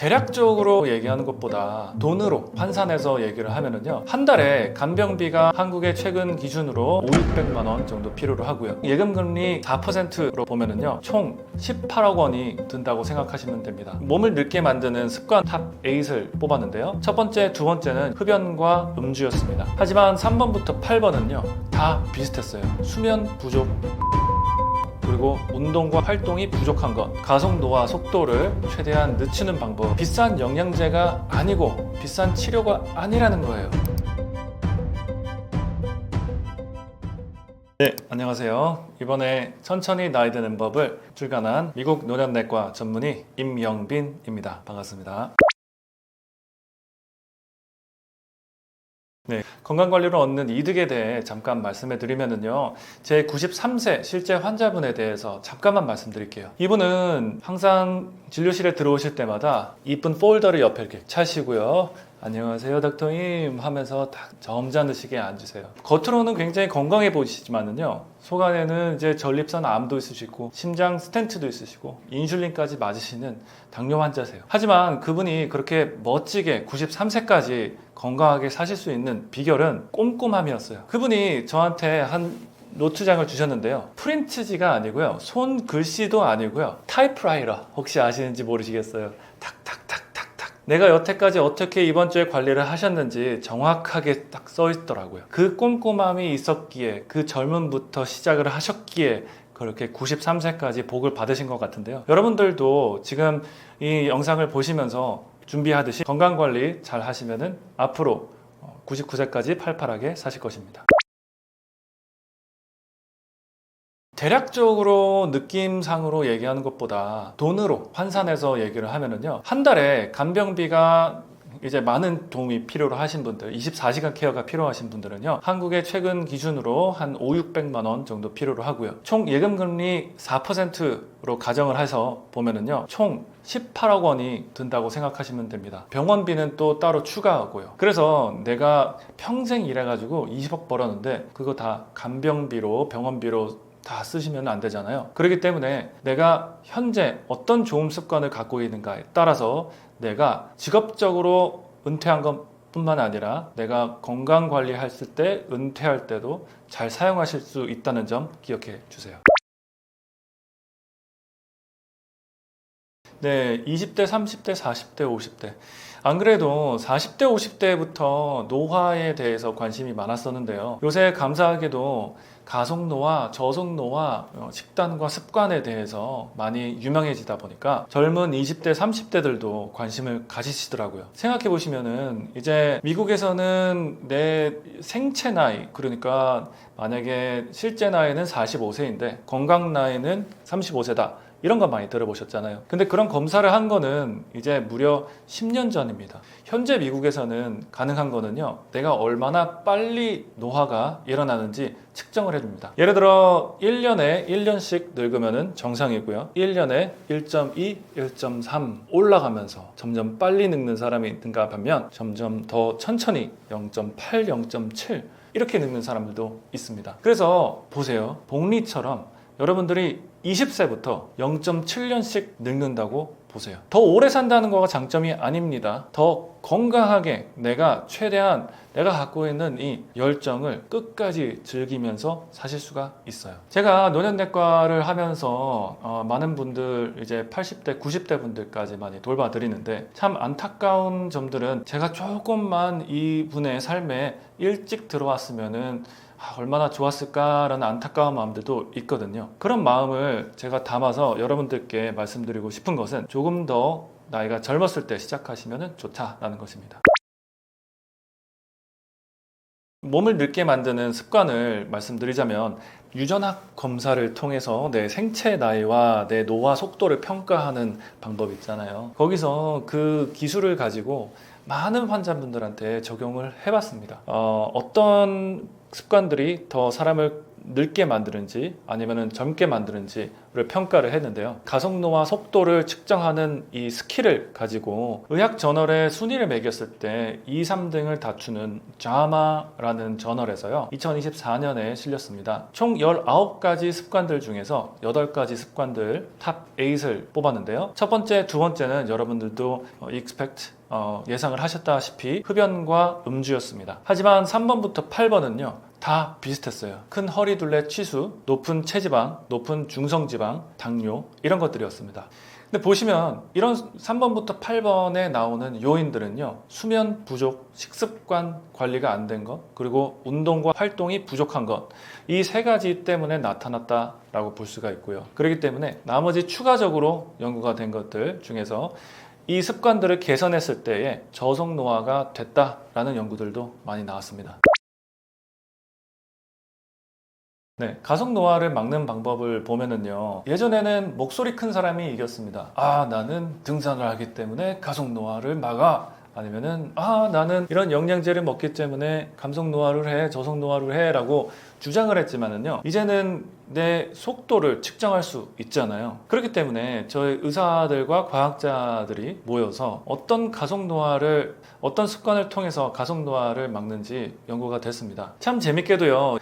대략적으로 얘기하는 것보다 돈으로 환산해서 얘기를 하면은요, 한 달에 간병비가 한국의 최근 기준으로 5,600만 원 정도 필요로 하고요. 예금금리 4%로 보면은요, 총 18억 원이 든다고 생각하시면 됩니다. 몸을 늙게 만드는 습관 탑 8을 뽑았는데요. 첫 번째, 두 번째는 흡연과 음주였습니다. 하지만 3번부터 8번은요 다 비슷했어요. 수면 부족, 그리고 운동과 활동이 부족한 것, 가속 노화 속도를 최대한 늦추는 방법, 비싼 영양제가 아니고 비싼 치료가 아니라는 거예요. 네, 안녕하세요. 이번에 천천히 나이 드는 법을 출간한 미국 노년내과 전문의 임영빈입니다. 반갑습니다. 네, 건강관리로 얻는 이득에 대해 잠깐 말씀해 드리면요, 제 93세 실제 환자분에 대해서 잠깐만 말씀드릴게요. 이분은 항상 진료실에 들어오실 때마다 이쁜 폴더를 옆에 이렇게 차시고요, 안녕하세요 닥터님 하면서 딱 점잖으시게 앉으세요. 겉으로는 굉장히 건강해 보이시지만은요, 속 안에는 이제 전립선 암도 있으시고 심장 스텐트도 있으시고 인슐린까지 맞으시는 당뇨 환자세요. 하지만 그분이 그렇게 멋지게 93세까지 건강하게 사실 수 있는 비결은 꼼꼼함이었어요. 그분이 저한테 한 노트장을 주셨는데요, 프린트지가 아니고요, 손 글씨도 아니고요, 타이프라이터 혹시 아시는지 모르시겠어요. 탁탁탁탁탁 내가 여태까지 어떻게 이번 주에 관리를 하셨는지 정확하게 딱 써 있더라고요. 그 꼼꼼함이 있었기에, 그 젊음부터 시작을 하셨기에 그렇게 93세까지 복을 받으신 것 같은데요. 여러분들도 지금 이 영상을 보시면서 준비하듯이 건강관리 잘 하시면은 앞으로 99세까지 팔팔하게 사실 것입니다. 대략적으로 느낌상으로 얘기하는 것보다 돈으로 환산해서 얘기를 하면은요, 한 달에 간병비가 이제 많은 도움이 필요로 하신 분들, 24시간 케어가 필요하신 분들은요, 한국의 최근 기준으로 한 5,600만 원 정도 필요로 하고요. 총 예금금리 4%로 가정을 해서 보면은요, 총 18억 원이 든다고 생각하시면 됩니다. 병원비는 또 따로 추가하고요. 그래서 내가 평생 일해가지고 20억 벌었는데 그거 다 간병비로, 병원비로 다 쓰시면 안 되잖아요. 그렇기 때문에 내가 현재 어떤 좋은 습관을 갖고 있는가에 따라서 내가 직업적으로 은퇴한 것뿐만 아니라 내가 건강 관리했을 때, 은퇴할 때도 잘 사용하실 수 있다는 점 기억해 주세요. 네, 20대, 30대, 40대, 50대. 안 그래도 40대, 50대부터 노화에 대해서 관심이 많았었는데요. 요새 감사하게도 가속노화, 저속노화, 식단과 습관에 대해서 많이 유명해지다 보니까 젊은 20대, 30대들도 관심을 가지시더라고요. 생각해 보시면은 이제 미국에서는 내 생체 나이, 그러니까 만약에 실제 나이는 45세인데 건강 나이는 35세다. 이런 거 많이 들어보셨잖아요. 근데 그런 검사를 한 거는 이제 무려 10년 전입니다. 현재 미국에서는 가능한 거는요, 내가 얼마나 빨리 노화가 일어나는지 측정을 해줍니다. 예를 들어 1년에 1년씩 늙으면 정상이고요, 1년에 1.2, 1.3 올라가면서 점점 빨리 늙는 사람이 있는가 하면 점점 더 천천히 0.8, 0.7 이렇게 늙는 사람들도 있습니다. 그래서 보세요, 복리처럼 여러분들이 20세부터 0.7년씩 늙는다고 보세요. 더 오래 산다는 거가 장점이 아닙니다. 더 건강하게 내가 최대한 내가 갖고 있는 이 열정을 끝까지 즐기면서 사실 수가 있어요. 제가 노년내과를 하면서 많은 분들, 이제 80대, 90대 분들까지 많이 돌봐드리는데 참 안타까운 점들은 제가 조금만 이분의 삶에 일찍 들어왔으면은 얼마나 좋았을까라는 안타까운 마음들도 있거든요. 그런 마음을 제가 담아서 여러분들께 말씀드리고 싶은 것은 조금 더 나이가 젊었을 때 시작하시면 좋다라는 것입니다. 몸을 늙게 만드는 습관을 말씀드리자면, 유전학 검사를 통해서 내 생체 나이와 내 노화 속도를 평가하는 방법이 있잖아요. 거기서 그 기술을 가지고 많은 환자분들한테 적용을 해봤습니다. 어떤 습관들이 더 사람을 늙게 만드는지 아니면 젊게 만드는지를 평가를 했는데요. 가속노화 속도를 측정하는 이 스킬을 가지고 의학 저널에 순위를 매겼을 때 2, 3등을 다투는 JAMA라는 저널에서요. 2024년에 실렸습니다. 총 19가지 습관들 중에서 8가지 습관들 탑 8을 뽑았는데요. 첫 번째, 두 번째는 여러분들도 expect 예상을 하셨다시피 흡연과 음주였습니다. 하지만 3번부터 8번은요. 다 비슷했어요. 큰 허리둘레 치수, 높은 체지방, 높은 중성지방, 당뇨 이런 것들이었습니다. 근데 보시면 이런 3번부터 8번에 나오는 요인들은요. 수면 부족, 식습관 관리가 안 된 것, 그리고 운동과 활동이 부족한 것, 이 세 가지 때문에 나타났다라고 볼 수가 있고요. 그렇기 때문에 나머지 추가적으로 연구가 된 것들 중에서 이 습관들을 개선했을 때에 저속 노화가 됐다라는 연구들도 많이 나왔습니다. 네, 가속 노화를 막는 방법을 보면은요. 예전에는 목소리 큰 사람이 이겼습니다. 아, 나는 등산을 하기 때문에 가속 노화를 막아. 아니면은 나는 이런 영양제를 먹기 때문에 감속 노화를 해, 저속 노화를 해 라고 주장을 했지만은요. 이제는 내 속도를 측정할 수 있잖아요. 그렇기 때문에 저희 의사들과 과학자들이 모여서 어떤 습관을 통해서 가속 노화를 막는지 연구가 됐습니다. 참 재밌게도요.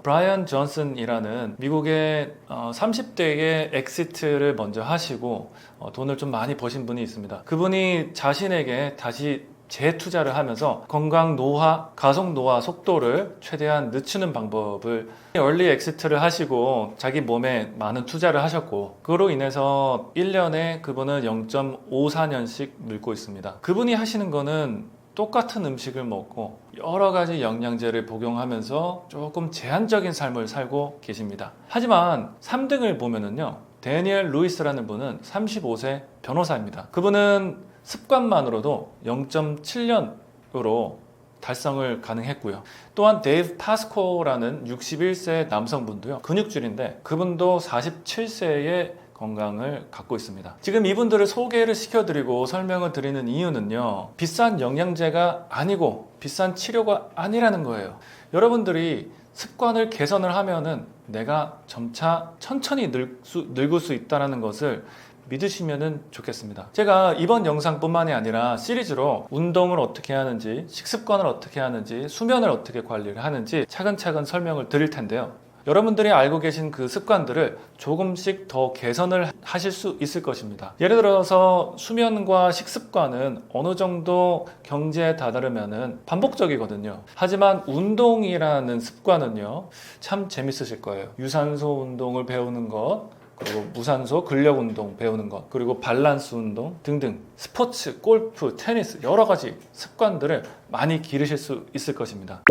브라이언 존슨이라는 미국의 30대의 엑시트를 먼저 하시고 돈을 좀 많이 버신 분이 있습니다. 그분이 자신에게 다시 재투자를 하면서 건강 노화, 가속 노화 속도를 최대한 늦추는 방법을 얼리 엑시트를 하시고 자기 몸에 많은 투자를 하셨고 그로 인해서 1년에 그분은 0.54년씩 늙고 있습니다. 그분이 하시는 거는 똑같은 음식을 먹고 여러 가지 영양제를 복용하면서 조금 제한적인 삶을 살고 계십니다. 하지만 3등을 보면은요. 데니엘 루이스라는 분은 35세 변호사입니다. 그분은 습관만으로도 0.7년으로 달성을 가능했고요. 또한 데이브 파스코라는 61세 남성분도요. 근육줄인데 그분도 47세의 건강을 갖고 있습니다. 지금 이분들을 소개를 시켜드리고 설명을 드리는 이유는요. 비싼 영양제가 아니고 비싼 치료가 아니라는 거예요. 여러분들이 습관을 개선을 하면은 내가 점차 천천히 늙을 수 있다는 것을 믿으시면 좋겠습니다. 제가 이번 영상뿐만이 아니라 시리즈로 운동을 어떻게 하는지, 식습관을 어떻게 하는지, 수면을 어떻게 관리를 하는지 차근차근 설명을 드릴 텐데요. 여러분들이 알고 계신 그 습관들을 조금씩 더 개선을 하실 수 있을 것입니다. 예를 들어서 수면과 식습관은 어느 정도 경지에 다다르면 반복적이거든요. 하지만 운동이라는 습관은요, 참 재밌으실 거예요. 유산소 운동을 배우는 것, 그리고 무산소 근력 운동 배우는 것, 그리고 밸런스 운동 등등 스포츠, 골프, 테니스 여러 가지 습관들을 많이 기르실 수 있을 것입니다.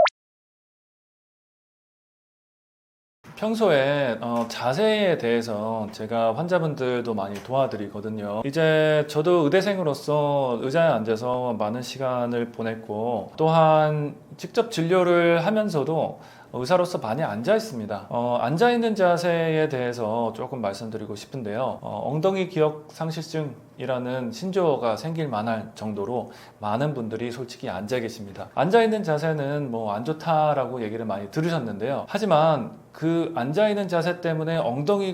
평소에 자세에 대해서 제가 환자분들도 많이 도와드리거든요. 이제 저도 의대생으로서 의자에 앉아서 많은 시간을 보냈고 또한 직접 진료를 하면서도 의사로서 많이 앉아 있습니다. 앉아 있는 자세에 대해서 조금 말씀드리고 싶은데요. 엉덩이 기억 상실증이라는 신조어가 생길 만할 정도로 많은 분들이 솔직히 앉아 계십니다. 앉아 있는 자세는 뭐 안 좋다라고 얘기를 많이 들으셨는데요. 하지만 그 앉아 있는 자세 때문에 엉덩이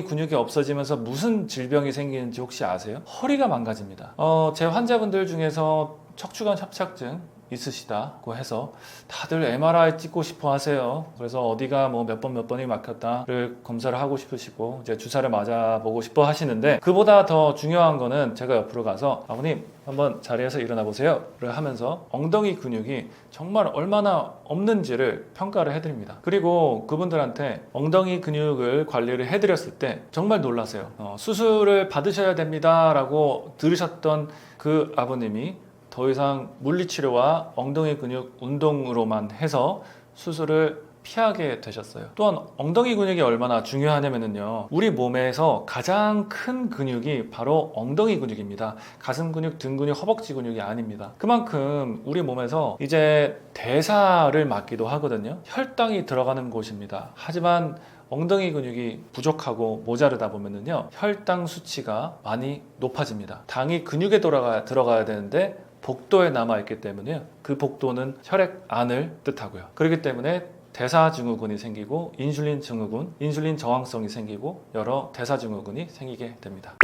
근육이 없어지면서 무슨 질병이 생기는지 혹시 아세요? 허리가 망가집니다. 제 환자분들 중에서 척추관 협착증 있으시다고 해서 다들 MRI 찍고 싶어 하세요. 그래서 어디가 뭐 몇 번이 막혔다를 검사를 하고 싶으시고 이제 주사를 맞아보고 싶어 하시는데 그보다 더 중요한 거는 제가 옆으로 가서 아버님 한번 자리에서 일어나 보세요를 하면서 엉덩이 근육이 정말 얼마나 없는지를 평가를 해드립니다. 그리고 그분들한테 엉덩이 근육을 관리를 해드렸을 때 정말 놀라세요. 수술을 받으셔야 됩니다 라고 들으셨던 그 아버님이 더 이상 물리치료와 엉덩이 근육 운동으로만 해서 수술을 피하게 되셨어요. 또한 엉덩이 근육이 얼마나 중요하냐면요. 우리 몸에서 가장 큰 근육이 바로 엉덩이 근육입니다. 가슴 근육, 등 근육, 허벅지 근육이 아닙니다. 그만큼 우리 몸에서 이제 대사를 맡기도 하거든요. 혈당이 들어가는 곳입니다. 하지만 엉덩이 근육이 부족하고 모자르다 보면은요. 혈당 수치가 많이 높아집니다. 당이 근육에 들어가야 되는데 복도에 남아있기 때문에 그 복도는 혈액 안을 뜻하고요. 그렇기 때문에 대사증후군이 생기고 인슐린 증후군, 인슐린 저항성이 생기고 여러 대사증후군이 생기게 됩니다.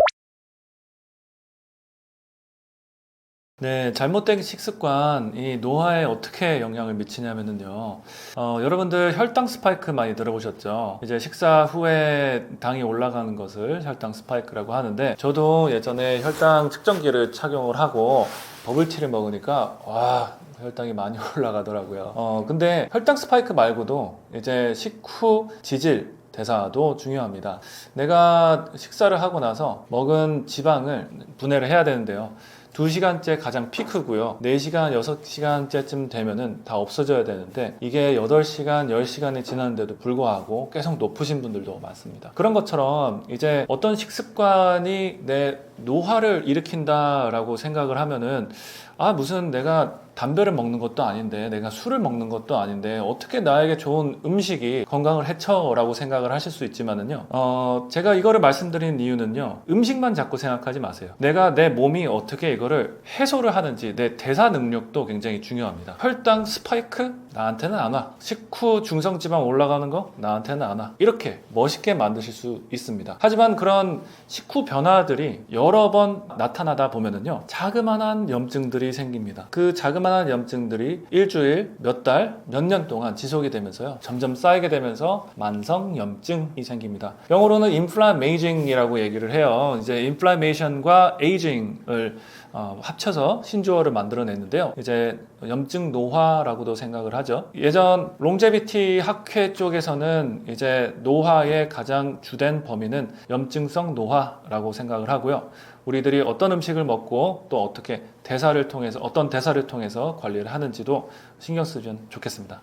네, 잘못된 식습관, 이 노화에 어떻게 영향을 미치냐면요. 여러분들 혈당 스파이크 많이 들어보셨죠? 이제 식사 후에 당이 올라가는 것을 혈당 스파이크라고 하는데, 저도 예전에 혈당 측정기를 착용을 하고 버블티를 먹으니까, 와, 혈당이 많이 올라가더라고요. 근데 혈당 스파이크 말고도 이제 식후 지질, 대사도 중요합니다. 내가 식사를 하고 나서 먹은 지방을 분해를 해야 되는데요. 2시간째 가장 피크고요. 4시간, 6시간째쯤 되면은 다 없어져야 되는데 이게 8시간, 10시간이 지났는데도 불구하고 계속 높으신 분들도 많습니다. 그런 것처럼 이제 어떤 식습관이 내 노화를 일으킨다라고 생각을 하면은 무슨 내가 담배를 먹는 것도 아닌데 내가 술을 먹는 것도 아닌데 어떻게 나에게 좋은 음식이 건강을 해쳐라고 생각을 하실 수 있지만은요. 제가 이거를 말씀드린 이유는요. 음식만 자꾸 생각하지 마세요. 내가 내 몸이 어떻게 이거를 해소를 하는지 내 대사 능력도 굉장히 중요합니다. 혈당 스파이크? 나한테는 안 와. 식후 중성지방 올라가는 거? 나한테는 안 와. 이렇게 멋있게 만드실 수 있습니다. 하지만 그런 식후 변화들이 여러 번 나타나다 보면은요. 자그마한 염증들이 생깁니다. 그 자그마한 염증들이 일주일, 몇 달, 몇 년 동안 지속이 되면서요. 점점 쌓이게 되면서 만성염증이 생깁니다. 영어로는 inflammation이라고 얘기를 해요. 이제 inflammation과 aging을 합쳐서 신조어를 만들어냈는데요. 이제 염증 노화라고도 생각을 하죠. 예전 롱제비티 학회 쪽에서는 이제 노화의 가장 주된 범위는 염증성 노화라고 생각을 하고요. 우리들이 어떤 음식을 먹고 또 어떻게 어떤 대사를 통해서 관리를 하는지도 신경 쓰면 좋겠습니다.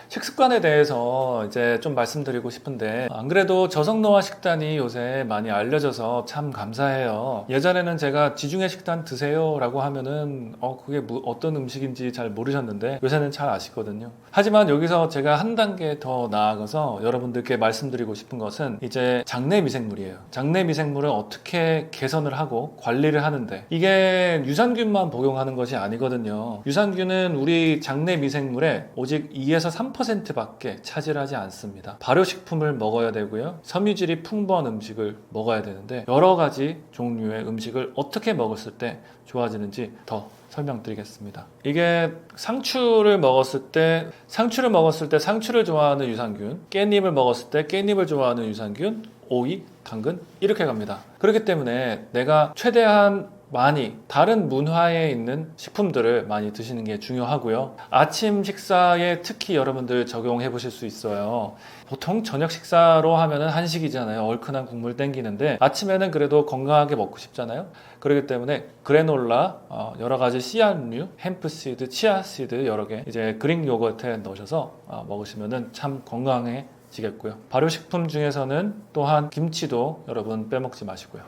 식습관에 대해서 이제 좀 말씀드리고 싶은데, 안 그래도 저속노화 식단이 요새 많이 알려져서 참 감사해요. 예전에는 제가 지중해 식단 드세요 라고 하면은 그게 어떤 음식인지 잘 모르셨는데 요새는 잘 아시거든요. 하지만 여기서 제가 한 단계 더 나아가서 여러분들께 말씀드리고 싶은 것은 이제 장내 미생물이에요. 장내 미생물을 어떻게 개선을 하고 관리를 하는데, 이게 유산균만 복용하는 것이 아니거든요. 유산균은 우리 장내 미생물의 오직 2에서 3%밖에 차지하지 않습니다. 발효식품을 먹어야 되고요. 섬유질이 풍부한 음식을 먹어야 되는데 여러 가지 종류의 음식을 어떻게 먹었을 때 좋아지는지 더 설명드리겠습니다. 이게 상추를 먹었을 때 상추를 좋아하는 유산균, 깻잎을 먹었을 때 깻잎을 좋아하는 유산균, 오이, 당근 이렇게 갑니다. 그렇기 때문에 내가 최대한 많이 다른 문화에 있는 식품들을 많이 드시는 게 중요하고요. 아침 식사에 특히 여러분들 적용해 보실 수 있어요. 보통 저녁 식사로 하면은 한식이잖아요. 얼큰한 국물 땡기는데 아침에는 그래도 건강하게 먹고 싶잖아요. 그렇기 때문에 그래놀라, 여러 가지 씨앗류, 햄프시드, 치아시드 여러 개 이제 그릭 요거트에 넣으셔서 먹으시면은 참 건강해지겠고요. 발효식품 중에서는 또한 김치도 여러분 빼먹지 마시고요.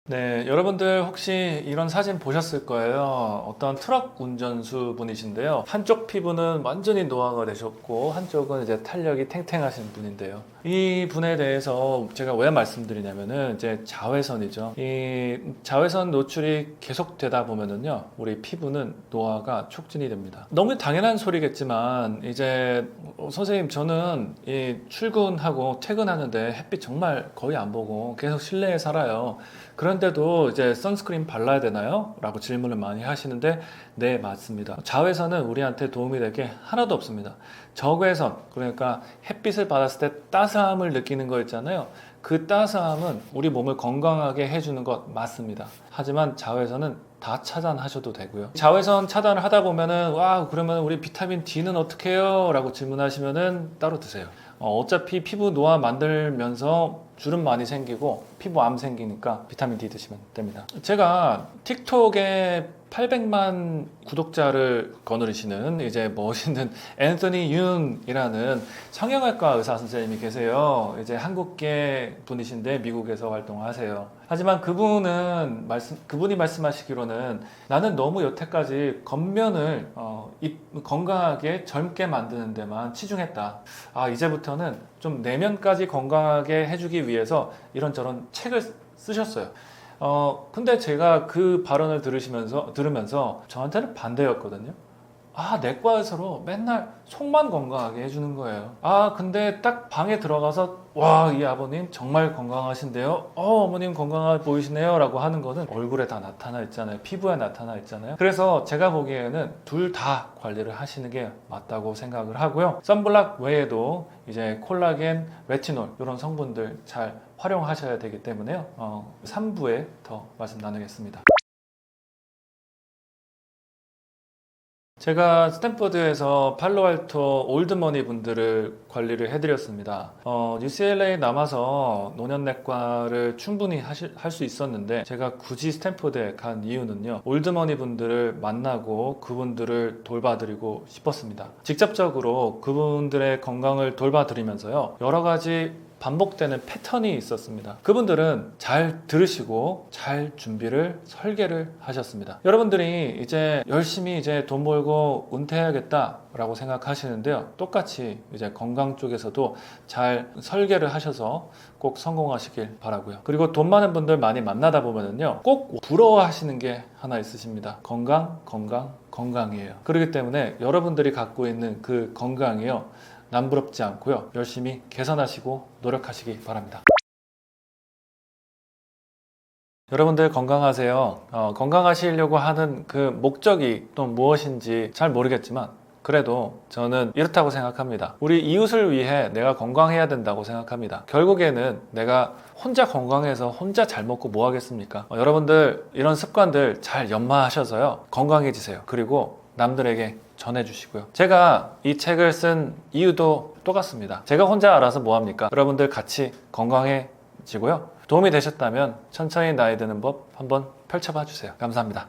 네, 여러분들 혹시 이런 사진 보셨을 거예요. 어떤 트럭 운전수 분이신데요. 한쪽 피부는 완전히 노화가 되셨고 한쪽은 이제 탄력이 탱탱하신 분인데요. 이 분에 대해서 제가 왜 말씀드리냐면은 이제 자외선이죠. 이 자외선 노출이 계속되다 보면은요, 우리 피부는 노화가 촉진이 됩니다. 너무 당연한 소리겠지만 이제 선생님 저는 이 출근하고 퇴근하는데 햇빛 정말 거의 안 보고 계속 실내에 살아요. 그런데도 이제 선스크린 발라야 되나요? 라고 질문을 많이 하시는데 네, 맞습니다. 자외선은 우리한테 도움이 될 게 하나도 없습니다. 적외선, 그러니까 햇빛을 받았을 때 따스함을 느끼는 거 있잖아요. 그 따스함은 우리 몸을 건강하게 해주는 것 맞습니다. 하지만 자외선은 다 차단하셔도 되고요. 자외선 차단을 하다 보면은 그러면 우리 비타민 D는 어떻게 해요? 라고 질문하시면은 따로 드세요. 어차피 피부 노화 만들면서 주름 많이 생기고 피부암 생기니까 비타민 D 드시면 됩니다. 제가 틱톡에 800만 구독자를 거느리시는 이제 멋있는 앤서니 윤이라는 성형외과 의사 선생님이 계세요. 이제 한국계 분이신데 미국에서 활동하세요. 하지만 그분이 말씀하시기로는 나는 너무 여태까지 겉면을 건강하게 젊게 만드는 데만 치중했다. 이제부터는 좀 내면까지 건강하게 해주기 위해서 이런저런 책을 쓰셨어요. 근데 제가 그 발언을 들으면서 저한테는 반대였거든요. 내과에서로 맨날 속만 건강하게 해주는 거예요. 근데 딱 방에 들어가서 와, 이 아버님 정말 건강하신데요? 어머님 건강해 보이시네요? 라고 하는 거는 얼굴에 다 나타나 있잖아요. 피부에 나타나 있잖아요. 그래서 제가 보기에는 둘 다 관리를 하시는 게 맞다고 생각을 하고요. 선블락 외에도 이제 콜라겐, 레티놀 이런 성분들 잘 활용하셔야 되기 때문에요. 3부에 더 말씀 나누겠습니다. 제가 스탠퍼드에서 팔로알토 올드머니 분들을 관리를 해드렸습니다. UCLA 남아서 노년내과를 충분히 할 수 있었는데 제가 굳이 스탠퍼드에 간 이유는요. 올드머니 분들을 만나고 그분들을 돌봐드리고 싶었습니다. 직접적으로 그분들의 건강을 돌봐드리면서요. 여러 가지 반복되는 패턴이 있었습니다. 그분들은 잘 들으시고 잘 설계를 하셨습니다. 여러분들이 이제 열심히 이제 돈 벌고 은퇴해야겠다라고 생각하시는데요. 똑같이 이제 건강 쪽에서도 잘 설계를 하셔서 꼭 성공하시길 바라고요. 그리고 돈 많은 분들 많이 만나다 보면은요. 꼭 부러워하시는 게 하나 있으십니다. 건강이에요. 그렇기 때문에 여러분들이 갖고 있는 그 건강이요. 남부럽지 않고요. 열심히 개선하시고 노력하시기 바랍니다. 여러분들 건강하세요. 건강하시려고 하는 그 목적이 또 무엇인지 잘 모르겠지만 그래도 저는 이렇다고 생각합니다. 우리 이웃을 위해 내가 건강해야 된다고 생각합니다. 결국에는 내가 혼자 건강해서 혼자 잘 먹고 뭐 하겠습니까? 여러분들 이런 습관들 잘 연마하셔서요. 건강해지세요. 그리고 남들에게 전해주시고요. 제가 이 책을 쓴 이유도 똑같습니다. 제가 혼자 알아서 뭐합니까? 여러분들 같이 건강해지고요. 도움이 되셨다면 천천히 나이 드는 법 한번 펼쳐봐 주세요. 감사합니다.